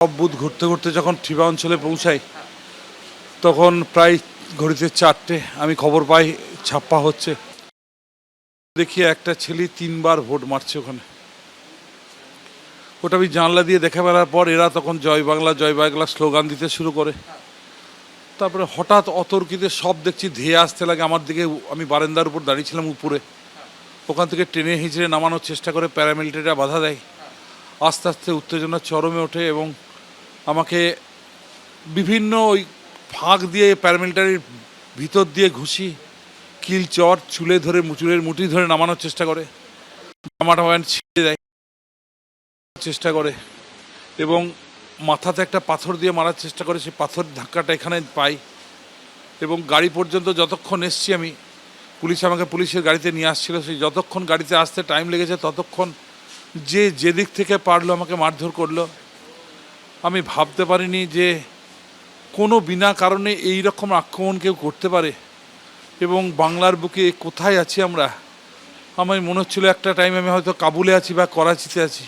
সব বুথ ঘুরতে ঘুরতে যখন ঠিবা অঞ্চলে পৌঁছাই তখন প্রায় ঘড়িতে 4টে। আমি খবর পাই ছাপ্পা হচ্ছে। দেখি একটা ছেলে 3বার ভোট মারছে ওখানে। ওটা আমি জানলা দিয়ে দেখে বেড়ার পর এরা তখন জয় বাংলা স্লোগান দিতে শুরু করে। তারপরে হঠাৎ অতর্কিতে সব দেখছি ধেয়ে আসতে লাগে আমার দিকে। আমি বারান্দার উপর দাঁড়িয়েছিলাম উপরে, ওখান থেকে টেনে হিঁচড়ে নামানোর চেষ্টা করে, প্যারামিলিটারিরা বাধা দেয়। আস্তে আস্তে উত্তেজনা চরমে ওঠে এবং আমাকে বিভিন্ন ওই ফাঁক দিয়ে প্যারামিলিটারির ভিতর দিয়ে ঘুষি, কিল, চট, চুলে ধরে চুলের মুঠি ধরে নামানোর চেষ্টা করে, জামাটা প্যান্ট ছিঁড়ে দেয় চেষ্টা করে এবং মাথাতে একটা পাথর দিয়ে মারার চেষ্টা করে। সেই পাথর ধাক্কাটা এখানে পাই এবং গাড়ি পর্যন্ত যতক্ষণ এসছি আমি, পুলিশ আমাকে পুলিশের গাড়িতে নিয়ে আসছিল, সেই যতক্ষণ গাড়িতে আসতে টাইম লেগেছে ততক্ষণ যে দিক থেকে পারলো আমাকে মারধর করলো। আমি ভাবতে পারিনি যে কোনো বিনা কারণে এই রকম আক্রমণ কেউ করতে পারে এবং বাংলার বুকে কোথায় আছি আমরা। আমার মনে হচ্ছিল একটা টাইম আমি হয়তো কাবুলে আছি বা করাচিতে আছি।